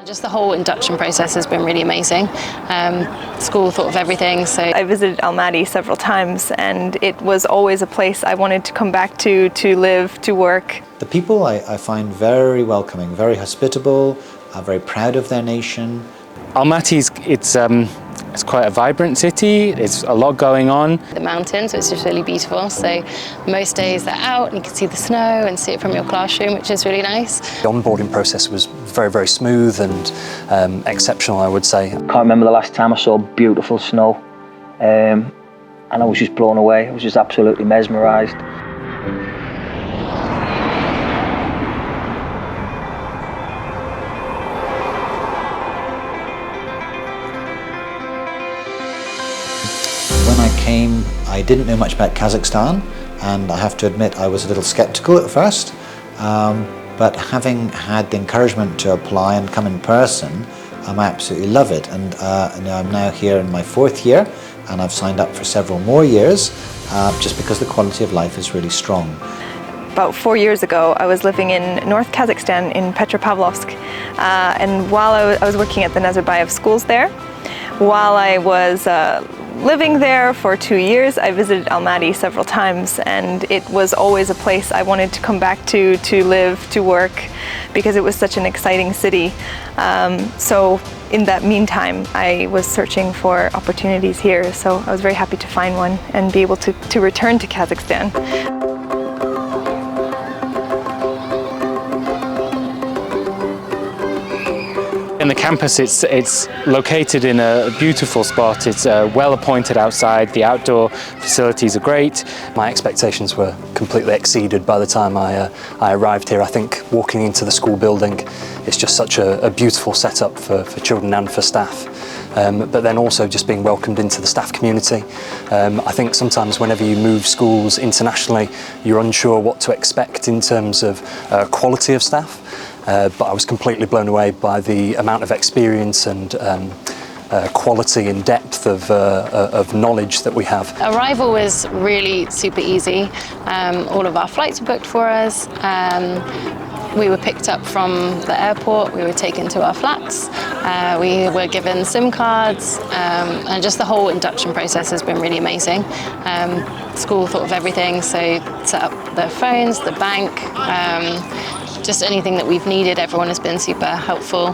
Just the whole induction process has been really amazing. School thought of everything. So I visited Almaty several times, and it was always a place I wanted to come back to live, to work. The people I find very welcoming, very hospitable, are very proud of their nation. Almaty, it's quite a vibrant city. It's a lot going on. the mountains, so it's just really beautiful. So most days they're out and you can see the snow and see it from your classroom, which is really nice. The onboarding process was very, very smooth and exceptional, I would say. I can't remember the last time I saw beautiful snow, and I was just blown away. I was just absolutely mesmerised. When I came, I didn't know much about Kazakhstan, and I have to admit I was a little sceptical at first, but having had the encouragement to apply and come in person, I absolutely love it. And I'm now here in my 4th year, and I've signed up for several more years, just because the quality of life is really strong. About 4 years ago, I was living in North Kazakhstan in Petropavlovsk, and while I was working at the Nazarbayev schools there, while I was living there for 2 years, I visited Almaty several times, and it was always a place I wanted to come back to live, to work, because it was such an exciting city. So in that meantime, I was searching for opportunities here, so I was very happy to find one and be able to return to Kazakhstan. In the campus, it's located in a beautiful spot. It's well appointed outside. The outdoor facilities are great. My expectations were completely exceeded by the time I arrived here. I think walking into the school building, it's just such a beautiful setup for children and for staff. But then also just being welcomed into the staff community. I think sometimes whenever you move schools internationally, you're unsure what to expect in terms of quality of staff. But I was completely blown away by the amount of experience and quality and depth of knowledge that we have. Arrival was really super easy. All of our flights were booked for us. We were picked up from the airport, we were taken to our flats, we were given SIM cards, and just the whole induction process has been really amazing. School thought of everything, so set up the phones, the bank, just anything that we've needed. Everyone has been super helpful.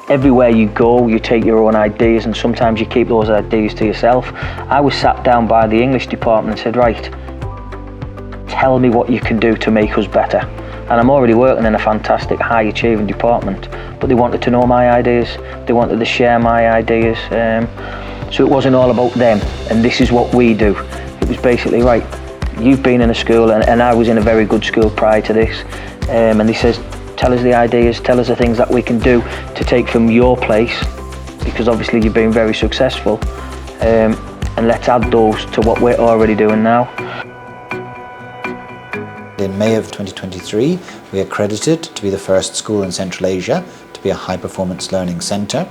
Everywhere you go, you take your own ideas, and sometimes you keep those ideas to yourself. I was sat down by the English department and said, right, tell me what you can do to make us better. And I'm already working in a fantastic high achieving department, but they wanted to know my ideas, they wanted to share my ideas, so it wasn't all about them and this is what we do. It was basically, right, you've been in a school, and I was in a very good school prior to this, and he says, tell us the ideas, tell us the things that we can do to take from your place, because obviously you've been very successful, and let's add those to what we're already doing now. In May of 2023, we accredited to be the first school in Central Asia to be a high-performance learning centre,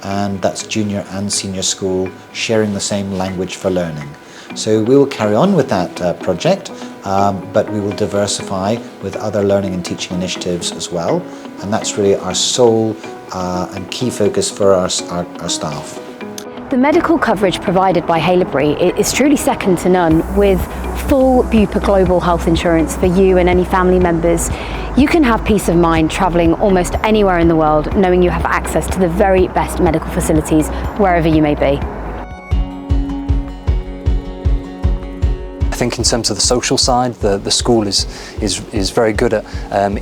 and that's junior and senior school sharing the same language for learning. So we will carry on with that project, but we will diversify with other learning and teaching initiatives as well, and that's really our sole and key focus for our staff. The medical coverage provided by Haileybury is truly second to none. With full Bupa Global Health Insurance for you and any family members, you can have peace of mind travelling almost anywhere in the world, knowing you have access to the very best medical facilities wherever you may be. I think in terms of the social side, the school is very good at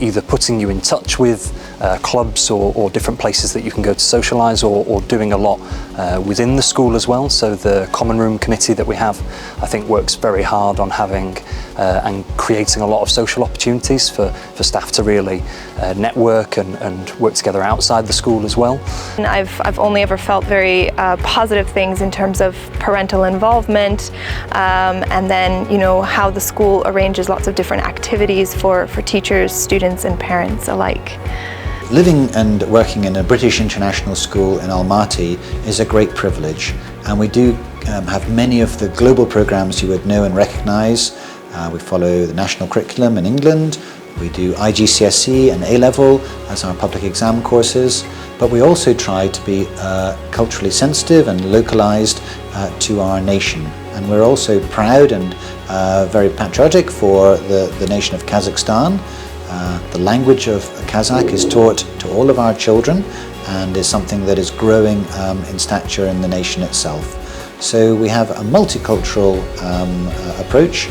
either putting you in touch with clubs or different places that you can go to socialise, or doing a lot within the school as well. So the common room committee that we have, I think, works very hard on having and creating a lot of social opportunities for staff to really network and work together outside the school as well. And I've only ever felt very positive things in terms of parental involvement, and then how the school arranges lots of different activities for teachers, students and parents alike. Living and working in a British international school in Almaty is a great privilege, and we do have many of the global programs you would know and recognise. We follow the national curriculum in England, we do IGCSE and A-level as our public exam courses, but we also try to be culturally sensitive and localized to our nation. And we're also proud and very patriotic for the nation of Kazakhstan. The language of Kazakh is taught to all of our children and is something that is growing in stature in the nation itself. So we have a multicultural approach.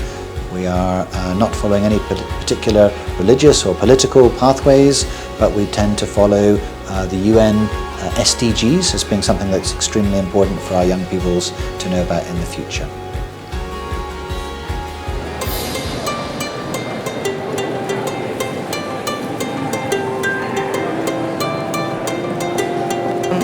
We are not following any particular religious or political pathways, but we tend to follow the UN SDGs as being something that's extremely important for our young peoples to know about in the future.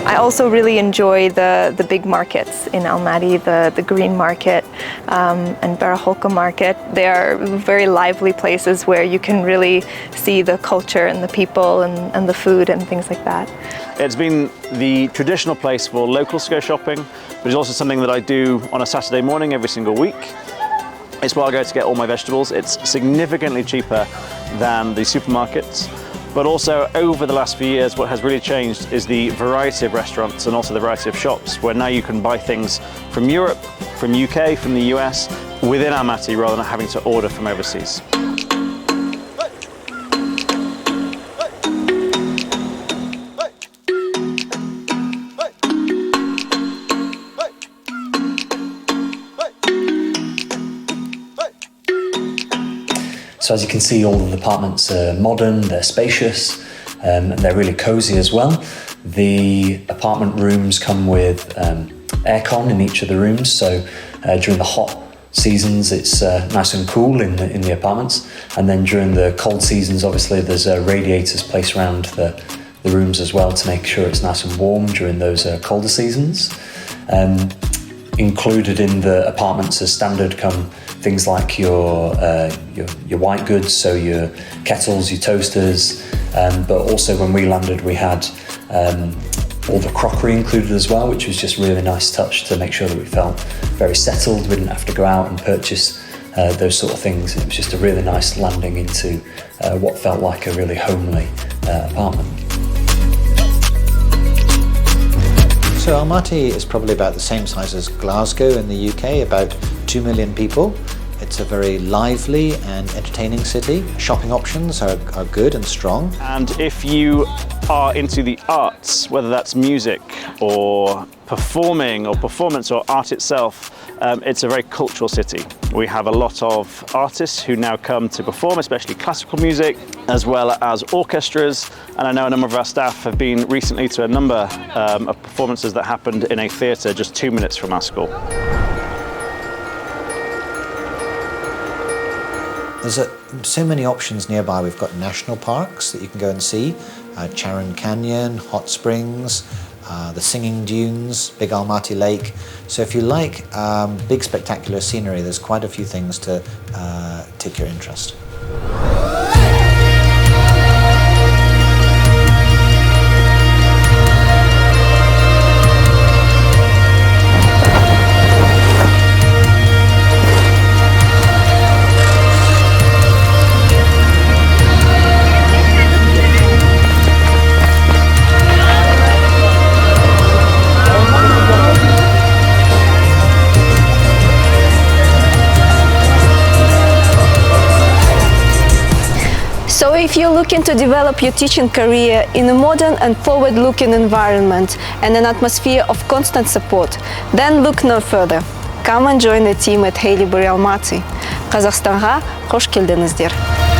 I also really enjoy the big markets in Almaty, the Green Market and Baraholka Market. They are very lively places where you can really see the culture and the people and the food and things like that. It's been the traditional place for locals to go shopping, but it's also something that I do on a Saturday morning every single week. It's where I go to get all my vegetables. It's significantly cheaper than the supermarkets. But also over the last few years, what has really changed is the variety of restaurants and also the variety of shops, where now you can buy things from Europe, from UK, from the US, within Almaty rather than having to order from overseas. So as you can see, all the apartments are modern, they're spacious, and they're really cosy as well. The apartment rooms come with aircon in each of the rooms, so during the hot seasons it's nice and cool in the apartments, and then during the cold seasons obviously there's radiators placed around the rooms as well to make sure it's nice and warm during those colder seasons. Included in the apartments as standard come things like your white goods, so your kettles, your toasters, but also when we landed we had all the crockery included as well, which was just a really nice touch to make sure that we felt very settled. We didn't have to go out and purchase those sort of things. It was just a really nice landing into what felt like a really homely apartment. So Almaty is probably about the same size as Glasgow in the UK, about 2 million people. It's a very lively and entertaining city. Shopping options are good and strong. And if you are into the arts, whether that's music or performing or performance or art itself, it's a very cultural city. We have a lot of artists who now come to perform, especially classical music, as well as orchestras. And I know a number of our staff have been recently to a number of performances that happened in a theatre just 2 minutes from our school. There's so many options nearby. We've got national parks that you can go and see, Charon Canyon, Hot Springs, the Singing Dunes, Big Almaty Lake. So if you like big spectacular scenery, there's quite a few things to take your interest. So if you're looking to develop your teaching career in a modern and forward-looking environment and an atmosphere of constant support, then look no further. Come and join the team at Haileybury Almaty. Қазақстанға қош келдіңіздер.